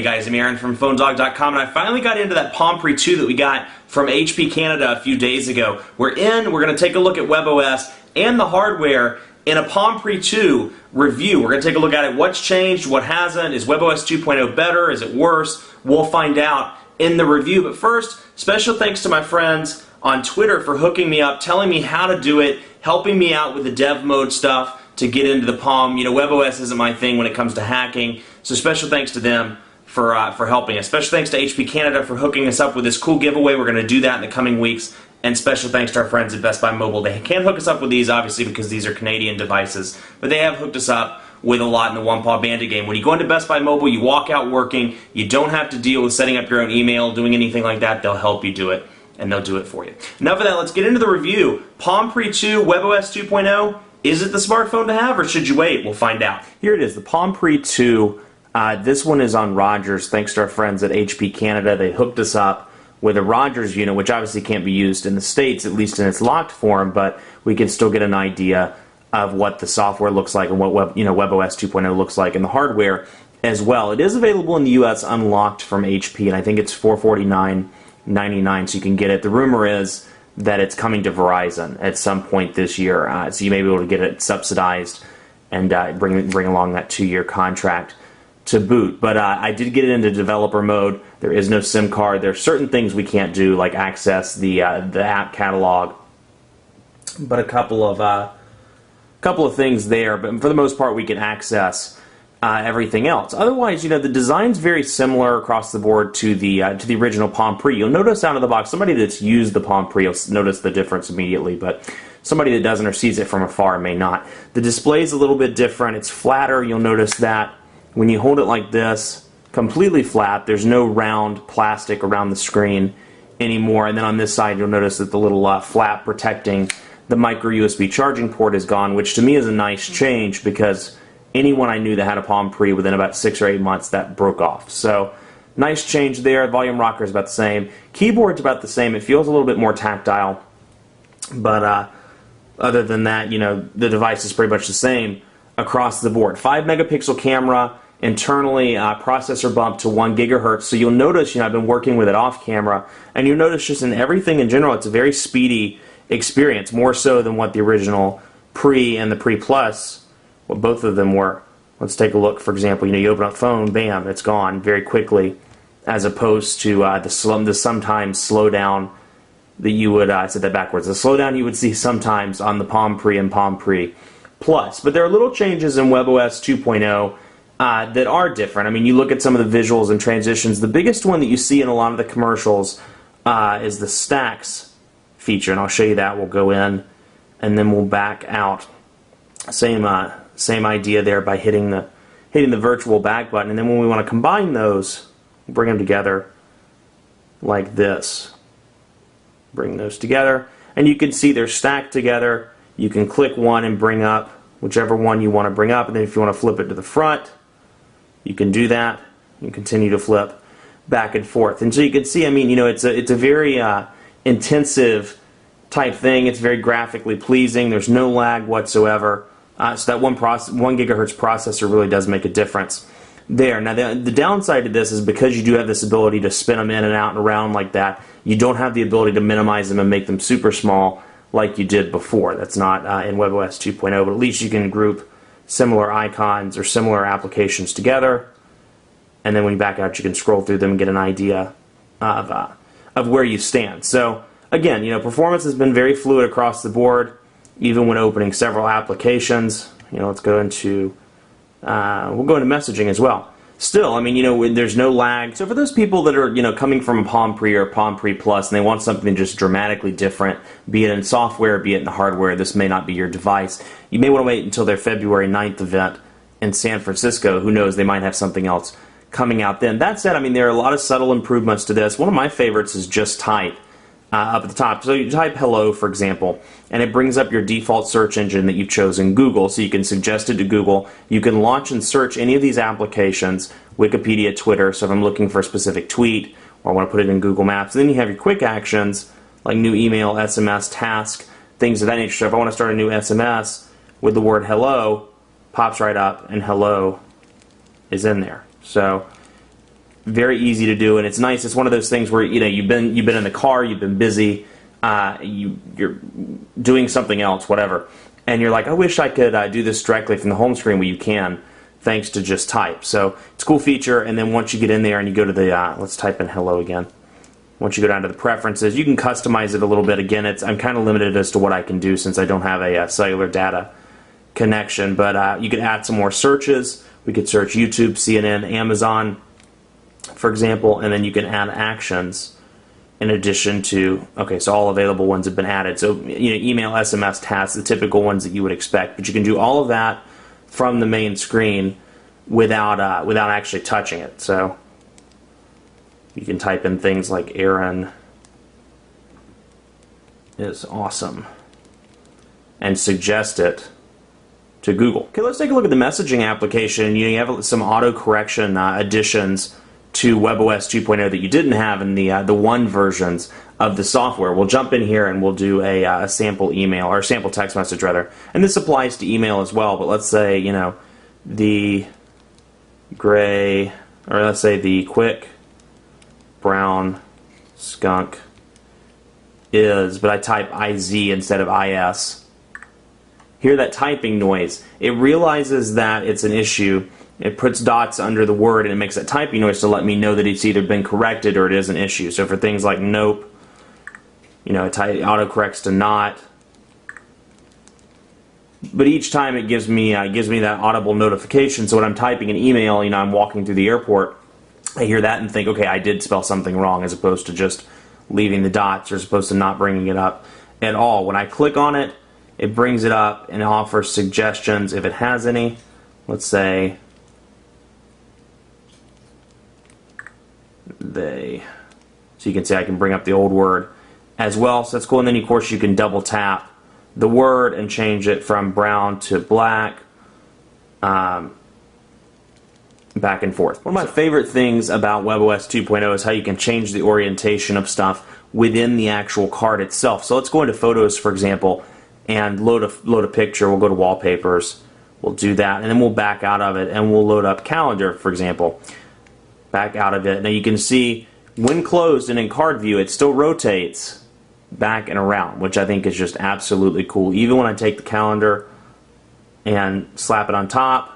guys, I'm Aaron from PhoneDog.com, and I finally got into that Palm Pre 2 that we got from HP Canada a few days ago. We're going to take a look at WebOS and the hardware in a Palm Pre 2 review. We're going to take a look at it, what's changed, what hasn't, is WebOS 2.0 better, is it worse? We'll find out in the review. But first, special thanks to my friends on Twitter for hooking me up, telling me how to do it, helping me out with the dev mode stuff to get into the Palm. You know, WebOS isn't my thing when it comes to hacking, so special thanks to them for helping us. Special thanks to HP Canada for hooking us up with this cool giveaway. We're going to do that in the coming weeks. And special thanks to our friends at Best Buy Mobile. They can't hook us up with these, obviously, because these are Canadian devices, but they have hooked us up with a lot in the One Paw Bandit game. When you go into Best Buy Mobile, you walk out working. You don't have to deal with setting up your own email, doing anything like that. They'll help you do it, and they'll do it for you. Enough of that. Let's get into the review. Palm Pre 2, WebOS 2.0. Is it the smartphone to have, or should you wait? We'll find out. Here it is, the Palm Pre 2. This one is on Rogers, thanks to our friends at HP Canada. They hooked us up with a Rogers unit, which obviously can't be used in the States, at least in its locked form, but we can still get an idea of what the software looks like and what WebOS 2.0 looks like, and the hardware as well. It is available in the US unlocked from HP, and I think it's $449.99, so you can get it. The rumor is that it's coming to Verizon at some point this year, so you may be able to get it subsidized and bring along that 2-year contract to boot. But I did get it into developer mode. There is no SIM card. There are certain things we can't do, like access the app catalog, but a couple of things there. But for the most part, we can access everything else. Otherwise, you know, the design's very similar across the board to the original Palm Pre. You'll notice out of the box, somebody that's used the Palm Pre will notice the difference immediately, but somebody that doesn't or sees it from afar may not. The display's a little bit different. It's flatter. You'll notice that when you hold it like this, completely flat. There's no round plastic around the screen anymore. And then on this side, you'll notice that the little flap protecting the micro USB charging port is gone, which to me is a nice change, because anyone I knew that had a Palm Pre within about 6 or 8 months, that broke off. So nice change there. Volume rocker is about the same. Keyboard's about the same. It feels a little bit more tactile, but other than that, you know, the device is pretty much the same across the board. 5-megapixel camera. Internally, processor bump to 1 gigahertz. So you'll notice, you know, I've been working with it off camera, and you'll notice just in everything in general, it's a very speedy experience, more so than what the original Pre and the Pre Plus, what both of them were. Let's take a look. For example, you know, you open up phone, bam, it's gone very quickly, as opposed to the sometimes slowdown that you would, I said that backwards, the slowdown you would see sometimes on the Palm Pre and Palm Pre Plus. But there are little changes in WebOS 2.0 that are different. I mean, you look at some of the visuals and transitions. The biggest one that you see in a lot of the commercials is the stacks feature, and I'll show you that. We'll go in, and then we'll back out. Same idea there by hitting the virtual back button, and then when we want to combine those, bring them together like this. Bring those together, and you can see they're stacked together. You can click one and bring up whichever one you want to bring up, and then if you want to flip it to the front, you can do that. You continue to flip back and forth. And so you can see, I mean, you know, it's a very intensive type thing. It's very graphically pleasing. There's no lag whatsoever. So that 1 gigahertz processor really does make a difference there. Now, the downside to this is because you do have this ability to spin them in and out and around like that, you don't have the ability to minimize them and make them super small like you did before. That's not in WebOS 2.0, but at least you can group similar icons or similar applications together, and then when you back out, you can scroll through them and get an idea of where you stand. So again, you know, performance has been very fluid across the board, even when opening several applications. You know, let's go into we'll go into messaging as well. Still, I mean, you know, there's no lag. So for those people that are, you know, coming from a Palm Pre or Palm Pre Plus and they want something just dramatically different, be it in software, be it in the hardware, this may not be your device. You may want to wait until their February 9th event in San Francisco. Who knows, they might have something else coming out then. That said, I mean, there are a lot of subtle improvements to this. One of my favorites is just type. Up at the top. So you type hello, for example, and it brings up your default search engine that you've chosen, Google, so you can suggest it to Google. You can launch and search any of these applications, Wikipedia, Twitter, so if I'm looking for a specific tweet, or I want to put it in Google Maps. And then you have your quick actions, like new email, SMS, task, things of that nature. So if I want to start a new SMS with the word hello, pops right up, and hello is in there. So Very easy to do, and it's nice. It's one of those things where you've been in the car, you've been busy, you're doing something else, whatever, and you're like, I wish I could do this directly from the home screen. Well, you can, thanks to just type. So it's a cool feature. And then once you get in there and you go to the let's type in hello again. Once you go down to the preferences, you can customize it a little bit. Again, I'm kind of limited as to what I can do since I don't have a cellular data connection. But you can add some more searches. We could search YouTube, CNN, Amazon, for example, and then you can add actions in addition to, okay, so all available ones have been added. So, email, SMS, tasks, the typical ones that you would expect. But you can do all of that from the main screen without actually touching it. So you can type in things like Aaron is awesome and suggest it to Google. Okay, let's take a look at the messaging application. You have some auto correction additions to WebOS 2.0 that you didn't have in the 1 versions of the software. We'll jump in here and we'll do a sample email, or sample text message rather. And this applies to email as well, but let's say, the gray, or let's say the quick brown skunk is, but I type IZ instead of IS. Hear that typing noise. It realizes that it's an issue. It puts dots under the word and it makes that typing noise to let me know that it's either been corrected or it is an issue. So for things like nope, it autocorrects to not. But each time it gives me that audible notification. So when I'm typing an email, I'm walking through the airport, I hear that and think, okay, I did spell something wrong, as opposed to just leaving the dots, or as opposed to not bringing it up at all. When I click on it, it brings it up and offers suggestions if it has any. Let's say they. So you can see I can bring up the old word as well. So that's cool. And then of course you can double tap the word and change it from brown to black, back and forth. One of my favorite things about WebOS 2.0 is how you can change the orientation of stuff within the actual card itself. So let's go into Photos, for example, and load a picture. We'll go to Wallpapers. We'll do that, and then we'll back out of it, and we'll load up Calendar, for example. Back out of it. Now you can see when closed and in card view, it still rotates back and around, which I think is just absolutely cool. Even when I take the calendar and slap it on top,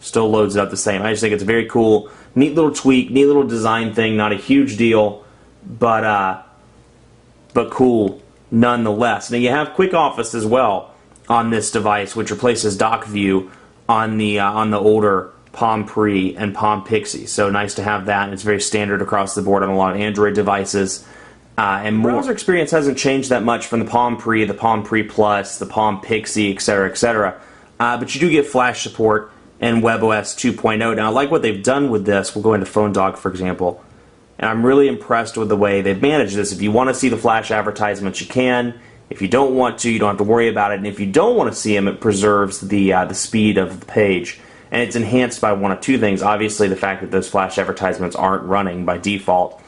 still loads it up the same. I just think it's very cool. Neat little tweak, neat little design thing, not a huge deal, but cool nonetheless. Now you have Quick Office as well on this device, which replaces Dock View on the older Palm Pre and Palm Pixie. So nice to have that, and it's very standard across the board on a lot of Android devices. And more. Browser experience hasn't changed that much from the Palm Pre, the Palm Pre Plus, the Palm Pixie, etc., etc. But you do get Flash support in WebOS 2.0. Now, I like what they've done with this. We'll go into PhoneDog, for example. And I'm really impressed with the way they've managed this. If you want to see the Flash advertisements, you can. If you don't want to, you don't have to worry about it. And if you don't want to see them, it preserves the speed of the page. And it's enhanced by one of two things. Obviously, the fact that those Flash advertisements aren't running by default,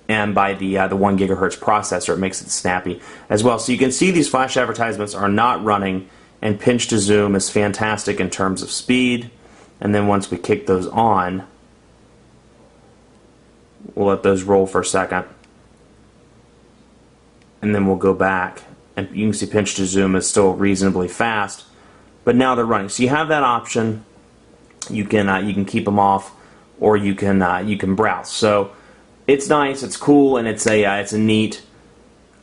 and by the 1 gigahertz processor, it makes it snappy as well. So you can see these Flash advertisements are not running, and pinch to zoom is fantastic in terms of speed. And then once we kick those on, we'll let those roll for a second, and then we'll go back, and you can see pinch to zoom is still reasonably fast, but now they're running. So you have that option. You can keep them off, or you can browse. So it's nice, it's cool, and it's a neat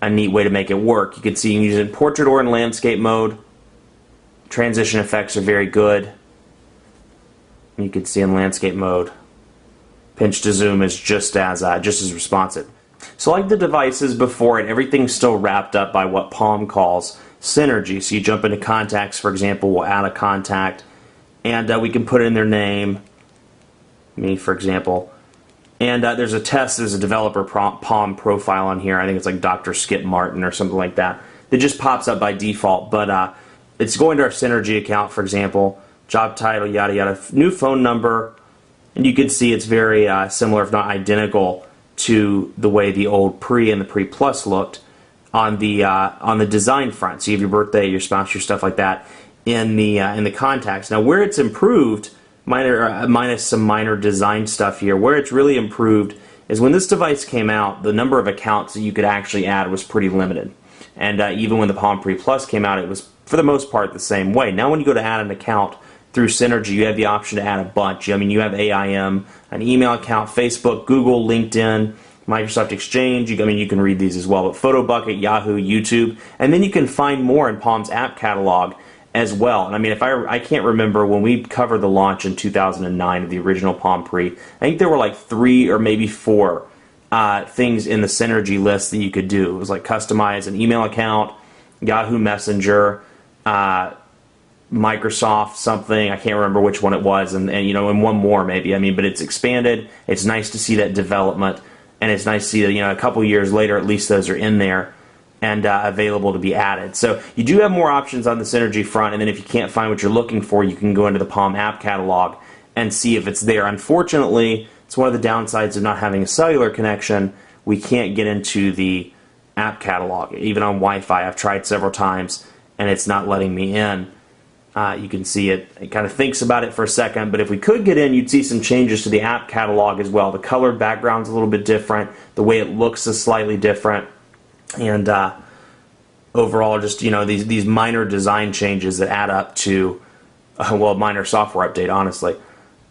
way to make it work. You can see you can use it in portrait or in landscape mode. Transition effects are very good. You can see in landscape mode, pinch to zoom is just as responsive. So like the devices before it, everything's still wrapped up by what Palm calls synergy. So you jump into contacts, for example, we'll add a contact, and we can put in their name, me for example. And there's a developer Palm profile on here. I think it's like Dr. Skip Martin or something like that. That just pops up by default, but it's going to our Synergy account, for example, job title, yada yada, new phone number, and you can see it's very similar, if not identical, to the way the old Pre and the Pre Plus looked on the design front. So you have your birthday, your spouse, your stuff like that in the contacts. Now, where it's improved minus some minor design stuff here. Where it's really improved is when this device came out, the number of accounts that you could actually add was pretty limited. And even when the Palm Pre Plus came out, it was for the most part the same way. Now when you go to add an account through Synergy, you have the option to add a bunch. I mean, you have AIM, an email account, Facebook, Google, LinkedIn, Microsoft Exchange. You can read these as well, but PhotoBucket, Yahoo, YouTube, and then you can find more in Palm's app catalog as well. And I mean, I can't remember when we covered the launch in 2009 of the original Palm Pre, I think there were like 3 or maybe 4 things in the Synergy list that you could do. It was like customize an email account, Yahoo Messenger, Microsoft something, I can't remember which one it was, and and one more maybe. I mean, but it's expanded. It's nice to see that development, and it's nice to see that a couple years later at least those are in there and available to be added. So you do have more options on the Synergy front, and then if you can't find what you're looking for, you can go into the Palm app catalog and see if it's there. Unfortunately, it's one of the downsides of not having a cellular connection. We can't get into the app catalog, even on Wi-Fi. I've tried several times, and it's not letting me in. You can see it kind of thinks about it for a second, but if we could get in, you'd see some changes to the app catalog as well. The colored background's a little bit different. The way it looks is slightly different. And overall, just these minor design changes that add up to minor software update, honestly,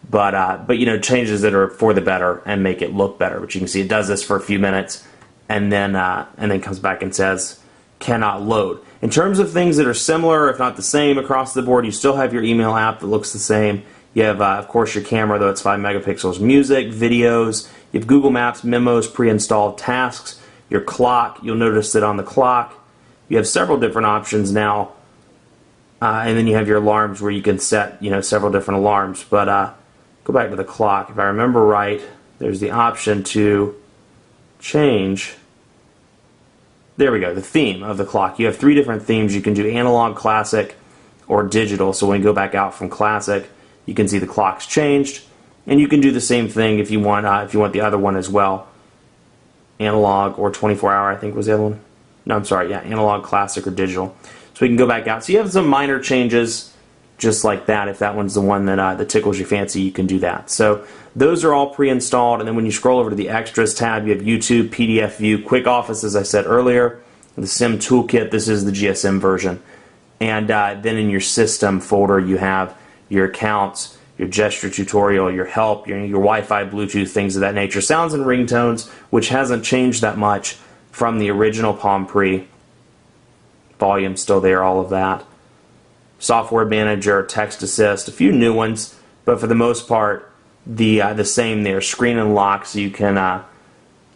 but changes that are for the better and make it look better. But you can see it does this for a few minutes, and then comes back and says cannot load. In terms of things that are similar, if not the same, across the board, you still have your email app that looks the same. You have, of course, your camera, though it's 5 megapixels, music, videos. You have Google Maps, memos, pre-installed tasks. Your clock, you'll notice that on the clock, you have several different options now. And then you have your alarms where you can set, several different alarms. But go back to the clock. If I remember right, there's the option to change. There we go, the theme of the clock. You have 3 different themes. You can do analog, classic, or digital. So when you go back out from classic, you can see the clock's changed. And you can do the same thing if you want the other one as well. Analog or 24-hour, I think was the other one. No, I'm sorry, yeah, analog, classic, or digital. So we can go back out. So you have some minor changes just like that. If that one's the one that tickles your fancy, you can do that. So those are all pre-installed, and then when you scroll over to the Extras tab, you have YouTube, PDF View, Quick Office, as I said earlier, the SIM Toolkit. This is the GSM version. And then in your System folder, you have your accounts, your gesture tutorial, your help, your Wi-Fi, Bluetooth, things of that nature. Sounds and ringtones, which hasn't changed that much from the original Palm Pre. Volume still there, all of that. Software Manager, Text Assist, a few new ones, but for the most part, the same there. Screen and lock, so you can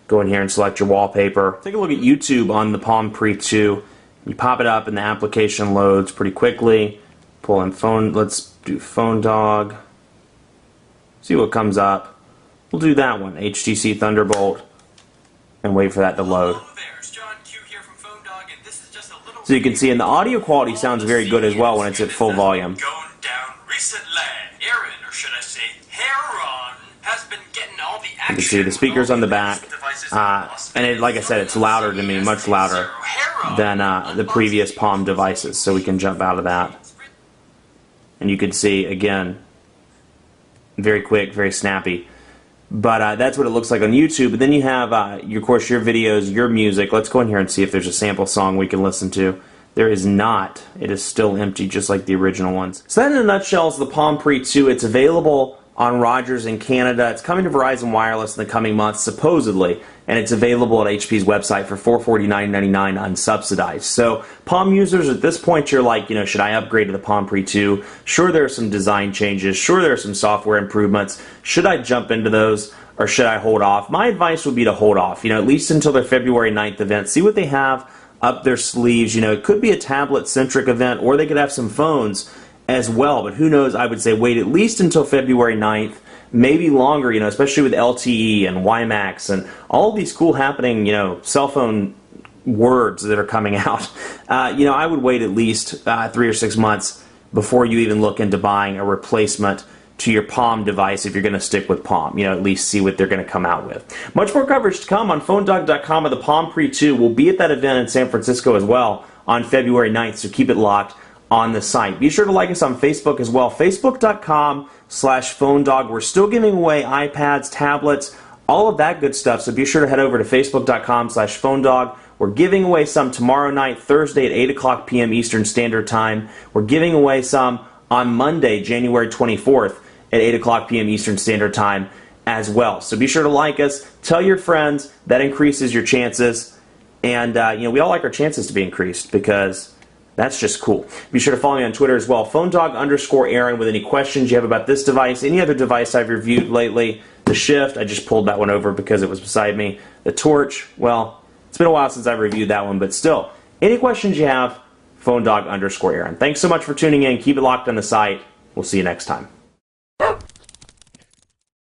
go in here and select your wallpaper. Take a look at YouTube on the Palm Pre 2. You pop it up and the application loads pretty quickly. Pull in phone, let's do Phone Dog. See what comes up. We'll do that one, HTC Thunderbolt, and wait for that to load. So you can see, and the audio quality sounds very good as well when it's at full volume. Going down recently. Aaron, or should I say Heron, has been getting all the action. You can see the speakers on the back, and like I said, it's louder to me, much louder than the previous Palm devices, so we can jump out of that. And you can see, again, very quick, very snappy. But that's what it looks like on YouTube. But then you have, of course, your videos, your music. Let's go in here and see if there's a sample song we can listen to. There is not. It is still empty, just like the original ones. So that, in a nutshell, is the Palm Pre 2. It's available on Rogers in Canada. It's coming to Verizon Wireless in the coming months, supposedly, and it's available at HP's website for $449.99 unsubsidized. So Palm users, at this point, you're like, should I upgrade to the Palm Pre 2? Sure, there are some design changes. Sure, there are some software improvements. Should I jump into those, or should I hold off? My advice would be to hold off, at least until their February 9th event. See what they have up their sleeves. It could be a tablet-centric event, or they could have some phones as well, but who knows? I would say wait at least until February 9th, maybe longer, especially with LTE and WiMAX and all of these cool happening, cell phone words that are coming out. I would wait at least 3 or 6 months before you even look into buying a replacement to your Palm device if you're going to stick with Palm. At least see what they're going to come out with. Much more coverage to come on PhoneDog.com of the Palm Pre 2. We'll be at that event in San Francisco as well on February 9th, so keep it locked on the site. Be sure to like us on Facebook as well. Facebook.com/PhoneDog. We're still giving away iPads, tablets, all of that good stuff. So be sure to head over to Facebook.com/PhoneDog. We're giving away some tomorrow night, Thursday at 8 o'clock p.m. Eastern Standard Time. We're giving away some on Monday, January 24th at 8 o'clock p.m. Eastern Standard Time as well. So be sure to like us. Tell your friends. That increases your chances. And, we all like our chances to be increased because that's just cool. Be sure to follow me on Twitter as well, PhoneDog_Aaron, with any questions you have about this device, any other device I've reviewed lately. The Shift, I just pulled that one over because it was beside me. The Torch, well, it's been a while since I've reviewed that one, but still, any questions you have, PhoneDog_Aaron. Thanks so much for tuning in. Keep it locked on the site. We'll see you next time.